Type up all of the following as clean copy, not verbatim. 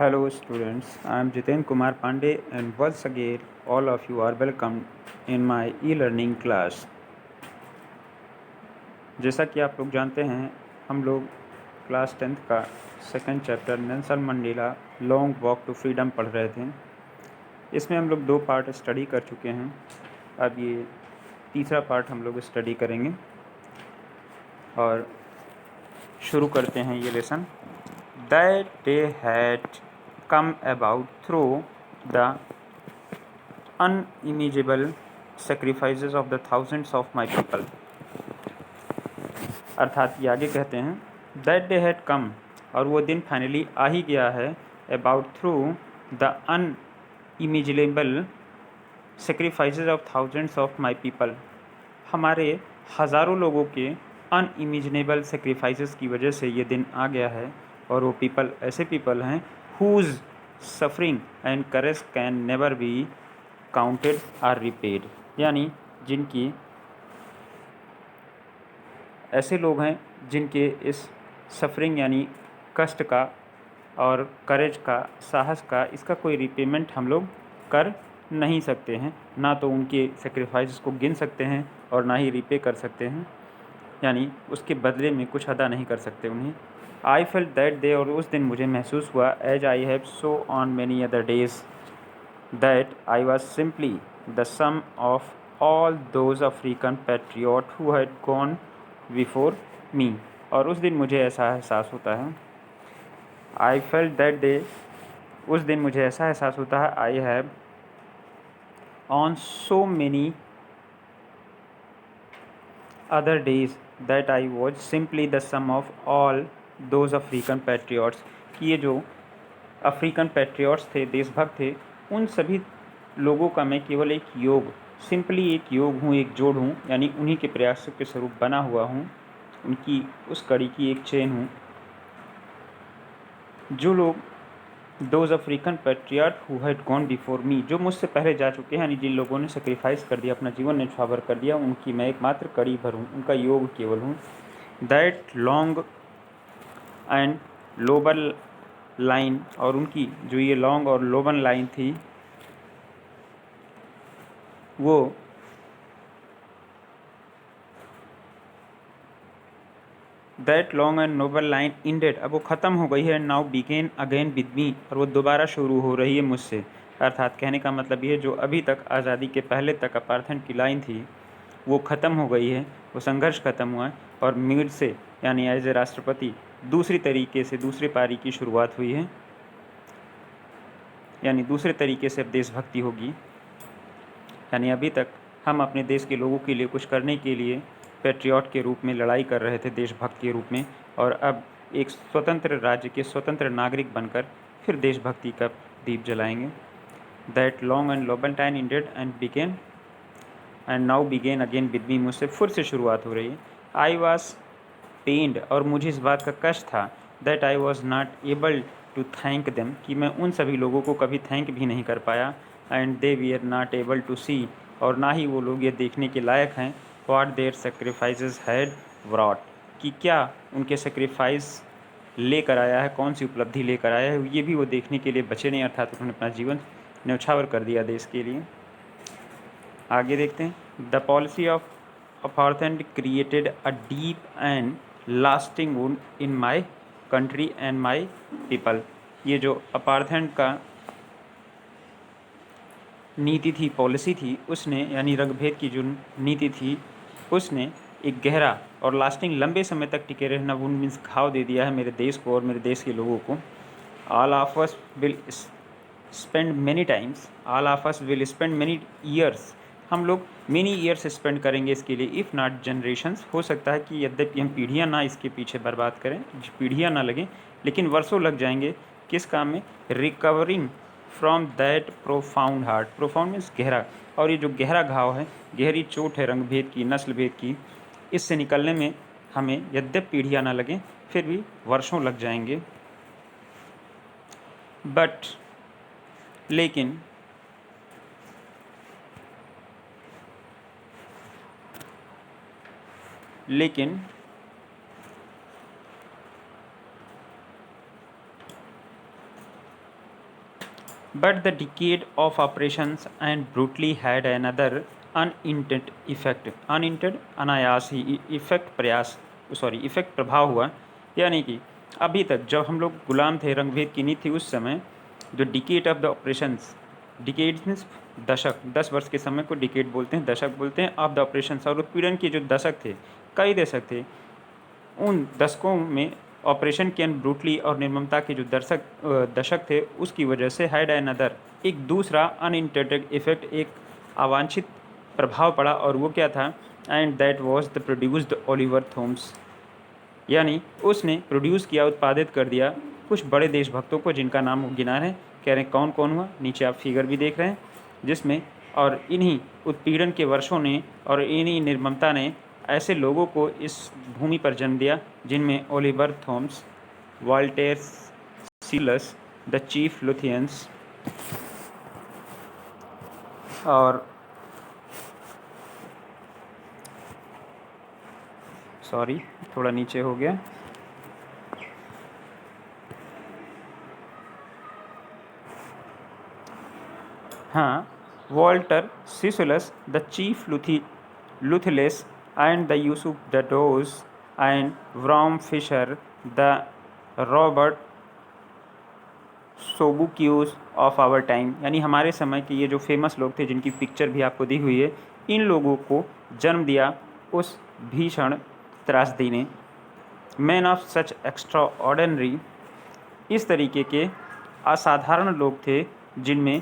Hello students, I am Jiten Kumar Pandey and once again all of you are welcome in my e-learning class. जैसा कि आप लोग जानते हैं हम लोग क्लास 10th का second chapter Nelson Mandela long walk to freedom पढ़ रहे थे। इसमें हम लोग 2 पार्ट स्टडी कर चुके हैं। अब ये तीसरा पार्ट हम लोग स्टडी करेंगे और शुरू करते हैं ये lesson. That day had come about through the unimaginable sacrifices of the thousands of my people। अर्थात ये आगे कहते हैं दैट डे हैड कम, और वो दिन फाइनली आ ही गया है, about through the unimaginable sacrifices of thousands of my people. हमारे हज़ारों लोगों के अनइमेजिनेबल सेक्रीफाइसेस की वजह से ये दिन आ गया है, और वो पीपल ऐसे पीपल हैं whose suffering and courage can never be counted or repaid. यानी जिनकी ऐसे लोग हैं जिनके इस सफरिंग यानी कष्ट का और करेज का, साहस का, इसका कोई रिपेमेंट हम लोग कर नहीं सकते हैं। ना तो उनके सेक्रीफाइस को गिन सकते हैं और ना ही रिपे कर सकते हैं, यानी उसके बदले में कुछ अदा नहीं कर सकते उन्हें। आई फेल्ट दैट डे, और उस दिन मुझे महसूस हुआ, as I have so on many other days, that I was simply the sum of all those African patriot who had gone before me. और उस दिन मुझे ऐसा एहसास होता है, आई फेल्ट दैट डे, उस दिन मुझे ऐसा एहसास होता है, I have on so many other days that I was simply the sum of all those African patriots, कि ये जो अफ्रीकन पैट्रियट्स थे, देशभक्त थे, उन सभी लोगों का मैं केवल एक योग, सिंपली एक योग हूँ, एक जोड़ हूँ, यानी उन्हीं के प्रयासों के स्वरूप बना हुआ हूँ, उनकी उस कड़ी की एक चेन हूँ। जो लोग those African patriot who had gone before मी, जो मुझसे पहले जा चुके हैं, यानी जिन लोगों ने सेक्रीफाइस कर दिया, अपना जीवन न्यौछावर कर दिया, उनकी मैं एकमात्र कड़ी भर हूँ, उनका योग केवल हूँ। दैट लॉन्ग एंड लोबल लाइन, और उनकी जो ये लॉन्ग और लोबन लाइन थी, वो that long and noble line indeed, अब वो ख़त्म हो गई है, now begin again with me, और वो दोबारा शुरू हो रही है मुझसे। अर्थात कहने का मतलब ये, जो अभी तक आज़ादी के पहले तक अपार्थन की लाइन थी वो ख़त्म हो गई है, वो संघर्ष ख़त्म हुआ है, और मुझ से यानी एज ए राष्ट्रपति दूसरी तरीके से दूसरी पारी की शुरुआत हुई है, यानी दूसरे तरीके से अब देशभक्ति होगी। यानी अभी तक हम अपने देश के लोगों के लिए कुछ करने के लिए पैट्रियट के रूप में लड़ाई कर रहे थे, देशभक्त के रूप में, और अब एक स्वतंत्र राज्य के स्वतंत्र नागरिक बनकर फिर देशभक्ति का दीप जलाएंगे। दैट लॉन्ग एंड लोबेंटाइन ended and began and now begin again with me, मुझसे फिर से शुरुआत हो रही है। आई वॉज पेन्ड, और मुझे इस बात का कष्ट था, that I was not able to thank them, कि मैं उन सभी लोगों को कभी थैंक भी नहीं कर पाया, and they we are not able to see, और ना ही वो लोग ये देखने के लायक हैं, व्हाट देयर सेक्रीफाइसेस हैड व्रॉट, कि क्या उनके सेक्रीफाइस लेकर आया है, कौन सी उपलब्धि लेकर आया है, ये भी वो देखने के लिए बचे नहीं, अर्थात उन्होंने अपना जीवन न्यौछावर कर दिया देश के लिए। आगे देखते हैं, the policy of apartheid created a deep and lasting wound in my country and my people. ये जो अपार्थाइड का नीति थी, पॉलिसी थी, उसने, यानी रंगभेद की जो नीति थी, उसने एक गहरा और लास्टिंग, लंबे समय तक टिके रहना, वुंड मीन्स घाव दे दिया है मेरे देश को और मेरे देश के लोगों को। All of us will spend many times, all of us will spend many years, हम लोग मैनी ईयर्स स्पेंड करेंगे इसके लिए, इफ़ नॉट जनरेशंस, हो सकता है कि यद्यपि हम पीढ़ियाँ ना इसके पीछे बर्बाद करें, पीढ़ियाँ ना लगें, लेकिन वर्षों लग जाएंगे किस काम में, recovering from that profound heart, profound means गहरा, और ये जो गहरा घाव है, गहरी चोट है रंगभेद की, नस्ल भेद की, इससे निकलने में हमें यद्यपि पीढ़ियाँ ना लगें, फिर भी वर्षों लग जाएंगे। बट लेकिन लेकिन But the decade of operations and brutally had another unintended effect. Unintended अनायास ही इफेक्ट प्रयास सॉरी इफेक्ट प्रभाव हुआ, यानी कि अभी तक जब हम लोग गुलाम थे, रंगभेद की नीति थी, उस समय जो decade of the operations, decade means दशक, 10 वर्ष के समय को डिकेड बोलते हैं, दशक बोलते हैं, ऑफ द ऑपरेशंस और उत्पीड़न के जो दशक थे, कई दशक थे, उन दशकों में ऑपरेशन के ब्रूटली और निर्ममता के जो दशक थे, उसकी वजह से हैड अनदर एक दूसरा अनइंटेंडेड इफेक्ट, एक अवांछित प्रभाव पड़ा, और वो क्या था? And that was the produced Oliver Thoms, यानी उसने प्रोड्यूस किया, उत्पादित कर दिया कुछ बड़े देशभक्तों को, जिनका नाम वो गिना रहे हैं। कह रहे हैं कौन कौन हुआ, नीचे आप फिगर भी देख रहे हैं, जिसमें और इन्हीं उत्पीड़न के वर्षों ने और इन्हीं निर्ममता ने ऐसे लोगों को इस भूमि पर जन्म दिया, जिनमें ओलिवर थॉम्स, Walter Sisulu, the chief Luthuli, और सॉरी थोड़ा नीचे हो गया, हाँ, Walter Sisulu, the chief Luthuli, and the Yusuf Dadoo, and Bram Fischer, the Robert Sobukwe of our time, यानी हमारे समय के ये जो फेमस लोग थे, जिनकी पिक्चर भी आपको दी हुई है, इन लोगों को जन्म दिया उस भीषण त्रासदी ने। Man of such extra ordinary, इस तरीके के असाधारण लोग थे, जिनमें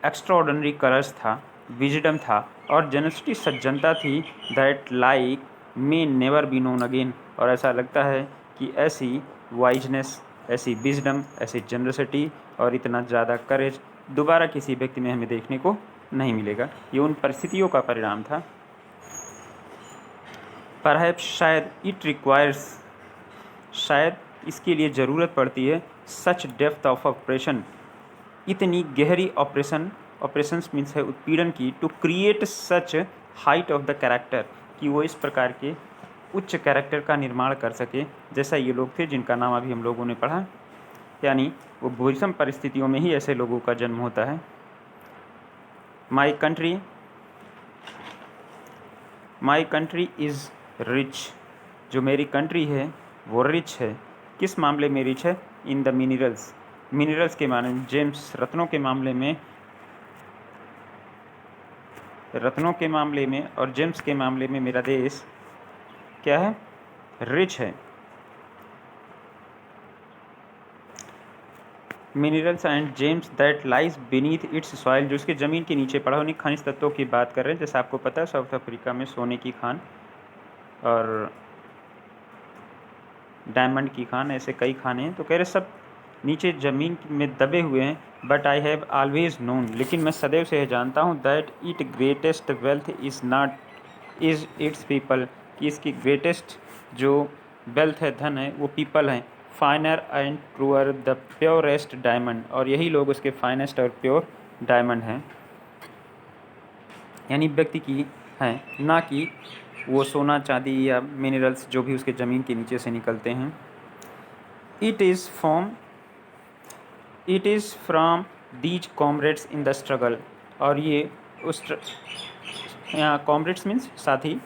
एक्स्ट्रा ऑर्डनरी करेज था, विजडम था, और जेनसिटी सज्जनता थी, that like may never be known again, और ऐसा लगता है कि ऐसी वाइजनेस, ऐसी विजडम, ऐसी जनरसिटी और इतना ज़्यादा करेज दोबारा किसी व्यक्ति में हमें देखने को नहीं मिलेगा। ये उन परिस्थितियों का परिणाम था। परहैप्स शायद इट रिक्वायर्स, शायद इसके लिए ज़रूरत पड़ती है, सच डेप्थ ऑफ ऑपरेशन, इतनी गहरी ऑपरेशंस मीन्स है उत्पीड़न की, to create such height of the character, कि वो इस प्रकार के उच्च कैरेक्टर का निर्माण कर सके, जैसा ये लोग थे जिनका नाम अभी हम लोगों ने पढ़ा। यानी वो भीषण परिस्थितियों में ही ऐसे लोगों का जन्म होता है। माई कंट्री इज़ रिच, जो मेरी कंट्री है वो रिच है। किस मामले में रिच है? इन द मिनरल्स के मामले में, जेम्स रत्नों के मामले में और जेम्स के मामले में मेरा देश क्या है? रिच है। Minerals and James that lies beneath it's soil, जो उसके ज़मीन के नीचे पड़ा, उन्हीं खनिज तत्वों की बात कर रहे हैं। जैसे आपको पता है साउथ अफ्रीका में सोने की खान और डायमंड की खान, ऐसे कई खाने हैं। तो कह रहे सब नीचे ज़मीन में दबे हुए हैं। But I have always known, लेकिन मैं सदैव से यह जानता हूँ, that it greatest wealth is it's people, कि इसकी ग्रेटेस्ट जो वेल्थ है, धन है, वो पीपल हैं। फाइनर and truer the purest diamond, और यही लोग उसके फाइनेस्ट और प्योर डायमंड हैं, यानी व्यक्ति की हैं, ना कि वो सोना चांदी या मिनरल्स जो भी उसके ज़मीन के नीचे से निकलते हैं। It is from these comrades in the struggle, और ये उस यहाँ कॉमरेड्स मीन्स साथी,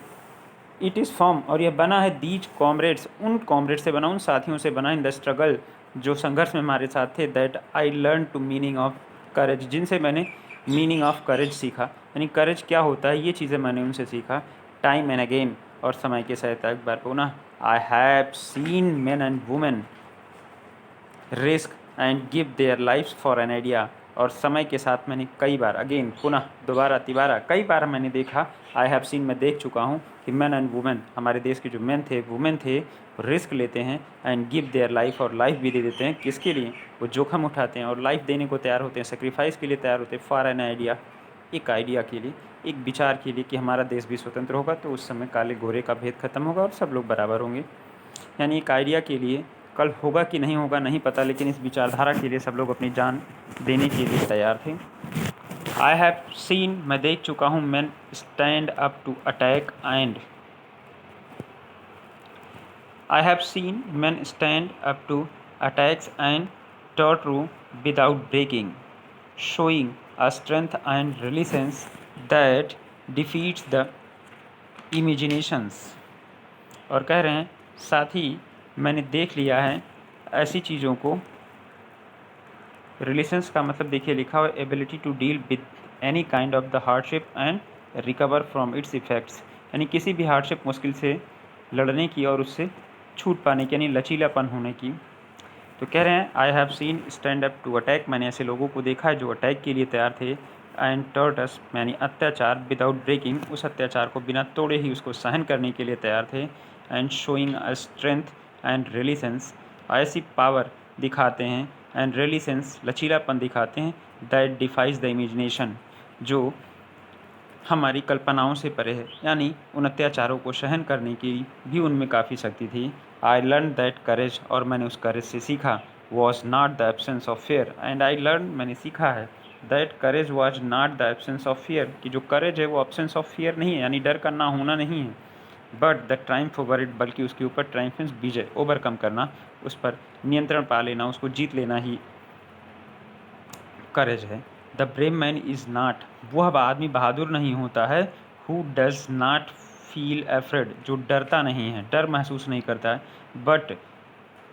इट इज़ फॉर्म, और यह बना है, दीज कॉमरेड्स, उन कॉमरेड्स से बना, उन साथियों से बना, इन द स्ट्रगल, जो संघर्ष में हमारे साथ थे, that I learn to meaning of courage, जिनसे मैंने मीनिंग ऑफ करेज सीखा, यानी करेज क्या होता है, ये चीज़ें मैंने उनसे सीखा। टाइम एंड अगेन, और समय के साथ एक बार पुनः, I have seen men and women risk and give their lifes for an idea, और समय के साथ मैंने कई बार, अगेन पुनः, दोबारा तिबारा, कई बार मैंने देखा, आई हैव सीन, मैं देख चुका हूँ कि मैन एंड वुमेन, हमारे देश के जो मैन थे, वुमेन थे, रिस्क लेते हैं, एंड गिव देयर लाइफ, और लाइफ भी दे देते हैं। किसके लिए? वो जोखम उठाते हैं और लाइफ देने को तैयार होते हैं, सेक्रीफाइस के लिए तैयार होते हैं, फॉर एन आइडिया, एक आइडिया के लिए, एक विचार के लिए कि हमारा देश भी स्वतंत्र होगा, तो उस समय काले गोरे का भेद खत्म होगा और सब लोग बराबर होंगे। यानी एक आइडिया के लिए, कल होगा कि नहीं होगा नहीं पता, लेकिन इस विचारधारा के लिए सब लोग अपनी जान देने के लिए तैयार थे। आई हैव सीन, मैं देख चुका हूँ, man stand up to attack and, I have seen man stand up to attacks and torture without breaking, showing a strength and resilience that defeats the imaginations। और कह रहे हैं साथ ही मैंने देख लिया है ऐसी चीज़ों को। रिलेशंस का मतलब देखिए लिखा हुआ ability to deal with any kind of the hardship and recover from its effects, यानी किसी भी हार्डशिप मुश्किल से लड़ने की और उससे छूट पाने की, यानी लचीलापन होने की। तो कह रहे हैं I have seen stand up to attack, मैंने ऐसे लोगों को देखा है जो अटैक के लिए तैयार थे। एंड टॉर्टस यानी अत्याचार, विदाउट ब्रेकिंग, उस अत्याचार को बिना तोड़े ही उसको सहन करने के लिए तैयार थे। And showing a strength and resilience, ऐसी पावर दिखाते हैं, एंड रेलिसेंस लचीलापन दिखाते हैं, दैट डिफाइज द इमेजिनेशन, जो हमारी कल्पनाओं से परे है, यानी उन अत्याचारों को सहन करने की भी उनमें काफ़ी शक्ति थी। आई लर्न दैट करेज, और मैंने उस करेज से सीखा, was not the absence of fair. And I learn, मैंने सीखा है, that courage was not the absence of fear, कि जो करेज है वो एब्सेंस ऑफ फियर नहीं है, यानी डर का ना होना नहीं है। But the triumph over it, बल्कि उसके ऊपर ट्राइम्फ मीन्स विजय, ओवरकम करना, उस पर नियंत्रण पा लेना, उसको जीत लेना ही करेज है। The brave man is not, वह आदमी बहादुर नहीं होता है, who does not feel afraid, जो डरता नहीं है, डर महसूस नहीं करता है, बट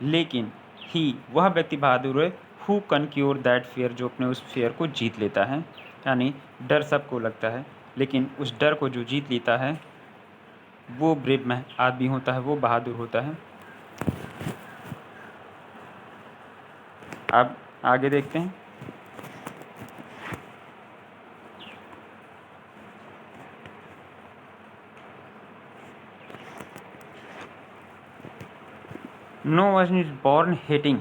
लेकिन ही, वह व्यक्ति बहादुर है, who can cure that fear, जो अपने उस फियर को जीत लेता है। यानी डर सबको लगता है, लेकिन उस डर को जो जीत लेता है वो ब्रेव आदमी होता है, वो बहादुर होता है। अब आगे देखते हैं। No one is born hating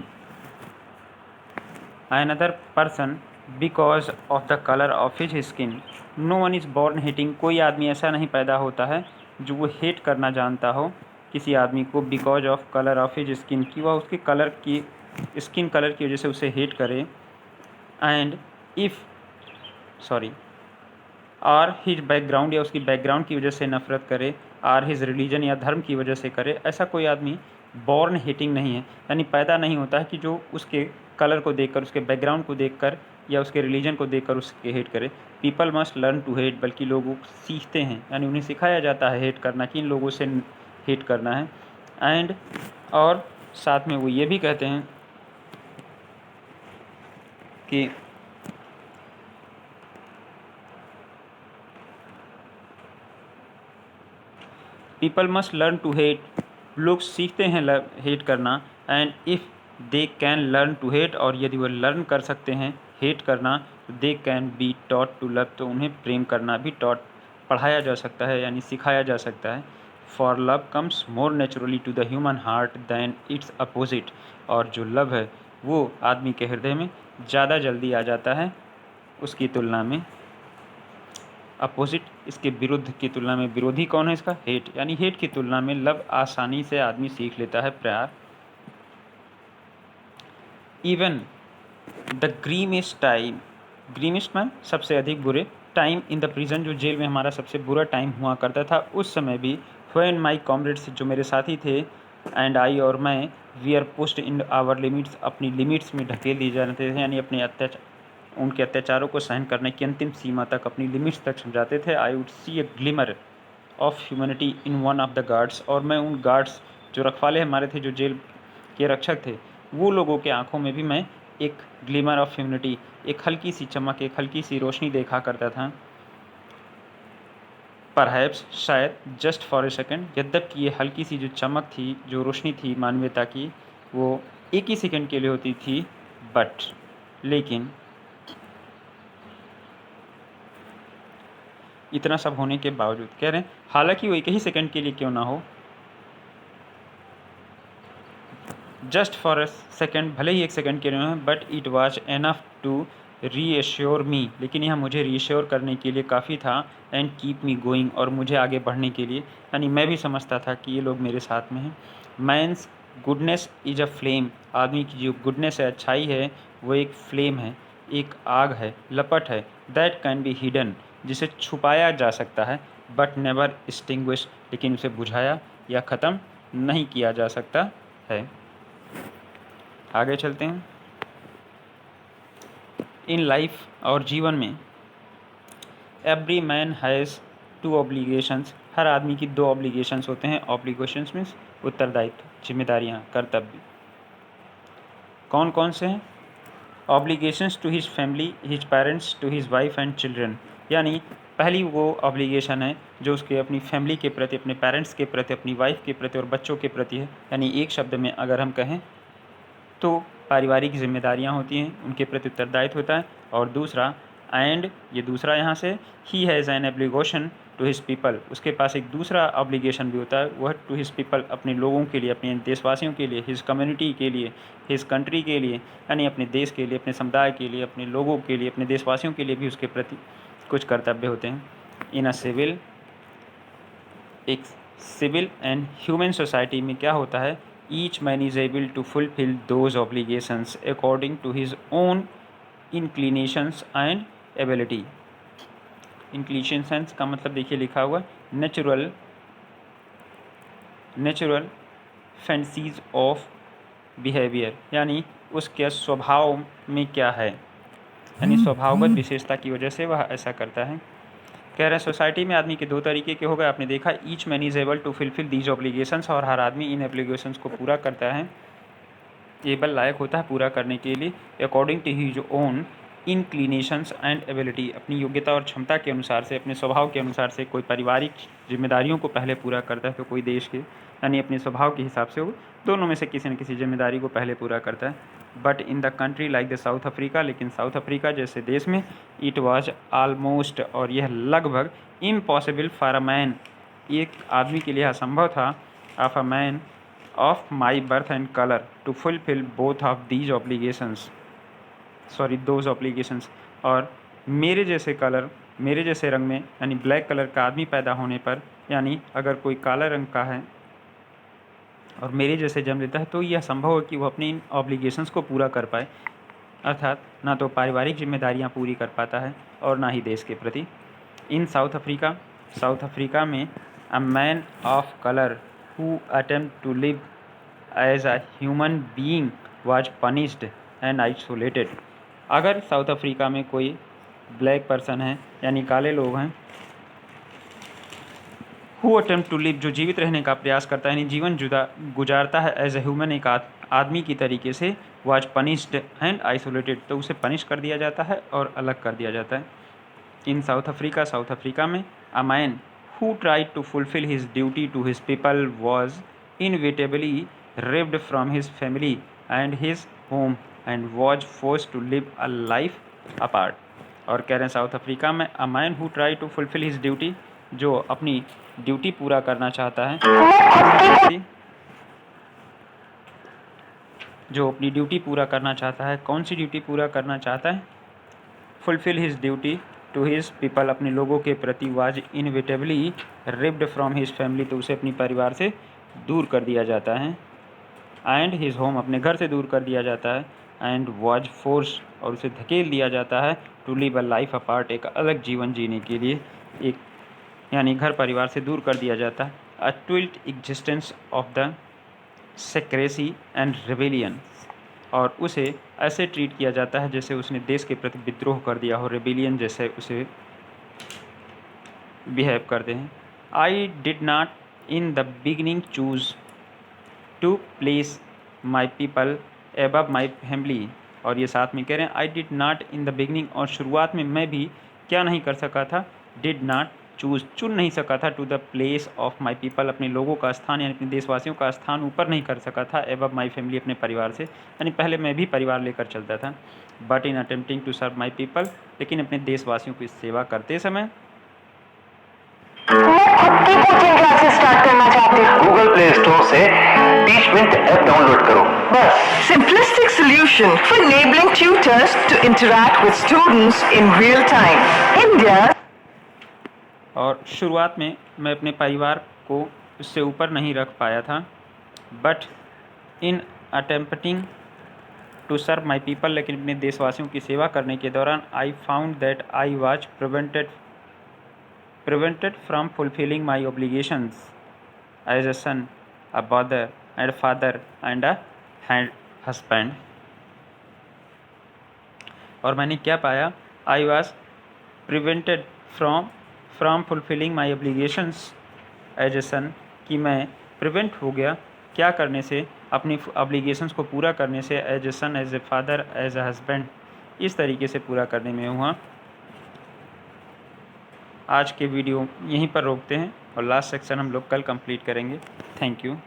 another person because of the color of his skin. No one is born hating, कोई आदमी ऐसा नहीं पैदा होता है जो वो हेट करना जानता हो किसी आदमी को, because of colour of his skin, कि वह उसके कलर की, स्किन कलर की वजह से उसे हेट करे। And if sorry or his background, या उसकी बैकग्राउंड की वजह से नफरत करे, आर हिज रिलीजन, या धर्म की वजह से करे। ऐसा कोई आदमी बॉर्न हेटिंग नहीं है, यानी पैदा नहीं होता है कि जो उसके कलर को देखकर, उसके बैकग्राउंड को देखकर, या उसके रिलीजन को देखकर उसके हेट करे। People must learn to hate, बल्कि लोग सीखते हैं, यानी उन्हें सिखाया जाता है हेट करना, कि इन लोगों से हेट करना है। एंड और साथ में वो ये भी कहते हैं कि people must learn to hate, लोग सीखते हैं हेट करना। And if they can learn to hate, और यदि वह लर्न कर सकते हैं हेट करना, they can be taught to love, तो उन्हें प्रेम करना भी पढ़ाया जा सकता है, यानी सिखाया जा सकता है। For love comes more naturally to the human heart than its opposite, और जो लव है वो आदमी के हृदय में ज़्यादा जल्दी आ जाता है उसकी तुलना में, अपोजिट, इसके विरुद्ध की तुलना में। विरोधी कौन है इसका? हेट, यानी हेट की तुलना में लव आसानी से आदमी सीख लेता है, प्यार। Even the grimmest time, grimmest man सबसे अधिक बुरे, टाइम इन द प्रिजन, जो जेल में हमारा सबसे बुरा टाइम हुआ करता था, उस समय भी व्हेन माई कॉमरेड्स, जो मेरे साथी थे, एंड आई, और मैं, we are pushed in our limits, अपनी लिमिट्स में ढकेल दिए जाते थे, यानी अपने उनके अत्याचारों को सहन करने की अंतिम सीमा तक, अपनी लिमिट्स तक समझाते थे। I would see A glimmer of humanity in one of the guards, और मैं उन गार्ड्स, जो रखवाले हमारे थे, जो जेल के रक्षक थे, वो लोगों के आंखों में भी मैं एक ग्लिमर ऑफ ह्यूमैनिटी, एक हल्की सी चमक, एक हल्की सी रोशनी देखा करता था। परहैप्स, शायद, जस्ट फॉर ए सेकेंड, यद्यपि ये हल्की सी जो चमक थी, जो रोशनी थी मानवीयता की, वो एक ही सेकेंड के लिए होती थी, बट लेकिन इतना सब होने के बावजूद, कह रहे हैं हालांकि वो एक ही सेकंड के लिए क्यों ना हो, जस्ट फॉर अ सेकंड, भले ही एक सेकंड के लिए हो, but it was enough to reassure me, लेकिन यह मुझे रीएश्योर करने के लिए काफ़ी था, एंड कीप मी गोइंग, और मुझे आगे बढ़ने के लिए, यानी मैं भी समझता था कि ये लोग मेरे साथ में हैं। Man's goodness is a flame, आदमी की जो गुडनेस है, अच्छाई है, वो एक फ्लेम है, एक आग है, लपट है, दैट कैन बी हिडन, जिसे छुपाया जा सकता है, बट नेवर एक्सटिंग्विश, लेकिन उसे बुझाया या ख़त्म नहीं किया जा सकता है। आगे चलते हैं। इन लाइफ और जीवन में every man has two obligations, हर आदमी की दो ऑब्लिगेशंस होते हैं। ऑब्लिगेशंस मीन्स उत्तरदायित्व, जिम्मेदारियाँ, कर्तव्य। कौन कौन से हैं? Obligations to his family, his parents, to his wife and children. यानी पहली वो ऑब्लिगेशन है जो उसके अपनी फैमिली के प्रति, अपने पेरेंट्स के प्रति, अपनी वाइफ के प्रति और बच्चों के प्रति है। यानी एक शब्द में अगर हम कहें तो पारिवारिक जिम्मेदारियां होती हैं, उनके प्रति उत्तरदायित्व होता है। और दूसरा, एंड ये दूसरा यहाँ से, he has an obligation to his people, उसके पास एक दूसरा ऑब्लिगेशन भी होता है, वह टू हिज पीपल, अपने लोगों के लिए, अपने देशवासियों के लिए, हिज कम्युनिटी के लिए, हिज कंट्री के लिए, यानी अपने देश के लिए, अपने समुदाय के लिए, अपने लोगों के लिए, अपने देशवासियों के लिए भी उसके प्रति कुछ कर्तव्य होते हैं। इन अ सिविल, एक सिविल एंड ह्यूमन सोसाइटी में क्या होता है? Each man is able to fulfil those obligations according to his own inclinations and ability. Inclinations का मतलब देखिए लिखा हुआ नेचुरल फैंसीज ऑफ बिहेवियर, यानी उसके स्वभाव में क्या है, यानी स्वभावगत विशेषता की वजह से वह ऐसा करता है। कह रहे हैं सोसाइटी में आदमी के दो तरीके के हो गए, आपने देखा। Each man is able to fulfil these obligations, और हर आदमी इन एब्लिगेशंस को पूरा करता है, एबल लायक होता है पूरा करने के लिए, according to his own inclinations and ability, अपनी योग्यता और क्षमता के अनुसार से, अपने स्वभाव के अनुसार से। कोई पारिवारिक जिम्मेदारियों को पहले पूरा करता है तो कोई देश के, यानी अपने स्वभाव के हिसाब से वो दोनों में से किसी न किसी जिम्मेदारी को पहले पूरा करता है। But in the country like the south Africa, लेकिन साउथ अफ्रीका जैसे देश में, इट वाज ऑलमोस्ट, और यह लगभग, इम्पॉसिबल फॉर अ मैन, एक आदमी के लिए असंभव था, of a man of my birth and colour to fulfil both of these obligations, those obligations. और मेरे जैसे कलर, मेरे जैसे रंग में, यानी ब्लैक कलर का आदमी पैदा होने पर, यानी अगर कोई काला रंग का है और मेरे जैसे जन्म लेता है, तो यह संभव है कि वो अपनी इन ऑब्लिगेशंस को पूरा कर पाए, अर्थात ना तो पारिवारिक जिम्मेदारियां पूरी कर पाता है और ना ही देश के प्रति। इन साउथ अफ्रीका में, a man of colour who attempt to live as a human being was punished and isolated. अगर साउथ अफ्रीका में कोई ब्लैक पर्सन है, यानी काले लोग हैं, हु अटेम्प्ट टू लिव, जो जीवित रहने का प्रयास करता है, यानी जीवन गुजारता है एज ए ह्यूमन, एक आदमी की तरीके से, वाज पनिश्ड एंड आइसोलेटेड, तो उसे पनिश कर दिया जाता है और अलग कर दिया जाता है। इन साउथ अफ्रीका में, a man who tried to fulfil his duty to his people was inevitably रिव्ड from his family and his home and was forced to live a life apart. और कह रहे हैं साउथ अफ्रीका में, a man who try to fulfil his duty, जो अपनी duty पूरा करना चाहता है, जो अपनी ड्यूटी पूरा करना चाहता है, कौन सी ड्यूटी पूरा करना चाहता है? Fulfil his duty to his people, अपने लोगों के प्रति, was inevitably रिव्ड from his family, तो उसे अपनी परिवार से दूर कर दिया जाता है, एंड हिज होम, अपने घर से दूर कर दिया जाता है, एंड वाज फोर्स, और उसे धकेल दिया जाता है, to live a life apart, एक अलग जीवन जीने के लिए, एक, यानी घर परिवार से दूर कर दिया जाता है। A twilight existence of the secrecy and rebellion, और उसे ऐसे ट्रीट किया जाता है जैसे उसने देश के प्रति विद्रोह कर दिया हो, रिबेलियन जैसे उसे बिहेव करते हैं। I did not in the beginning choose to place my people above my family, और ये साथ में कह रहे हैं, I did not in the beginning, और शुरुआत में मैं भी क्या नहीं कर सका था, डिड नॉट चुन नहीं सका था, to the place of my people, अपने लोगों का स्थान, यानी अपने देशवासियों का स्थान ऊपर नहीं कर सका था, एबव माई फैमिली, अपने परिवार से, यानी पहले मैं भी परिवार लेकर चलता था। But in attempting to serve my people, लेकिन अपने देशवासियों की सेवा करते समय, कोचिंग क्लासेस स्टार्ट करना चाहते हो? गूगल प्ले स्टोर से टीच मिनट ऐप डाउनलोड करो, बस। Simplistic solution for enabling tutors to interact with students in real time. India. और शुरुआत में मैं अपने परिवार को उससे ऊपर नहीं रख पाया था, but in attempting to serve my people, लेकिन अपने देशवासियों की सेवा करने के दौरान, I found that I was prevented from fulfilling my obligations as a son, a brother, and father, and a husband. और मैंने क्या पाया? I was prevented from fulfilling my obligations as a son, कि मैं प्रिवेंट हो गया क्या करने से? अपनी ऑब्लिगेशंस को पूरा करने से, as a son, as a father, as a husband, इस तरीके से पूरा करने में हुआ। आज के वीडियो यहीं पर रोकते हैं और लास्ट सेक्शन हम लोग कल कंप्लीट करेंगे। Thank you.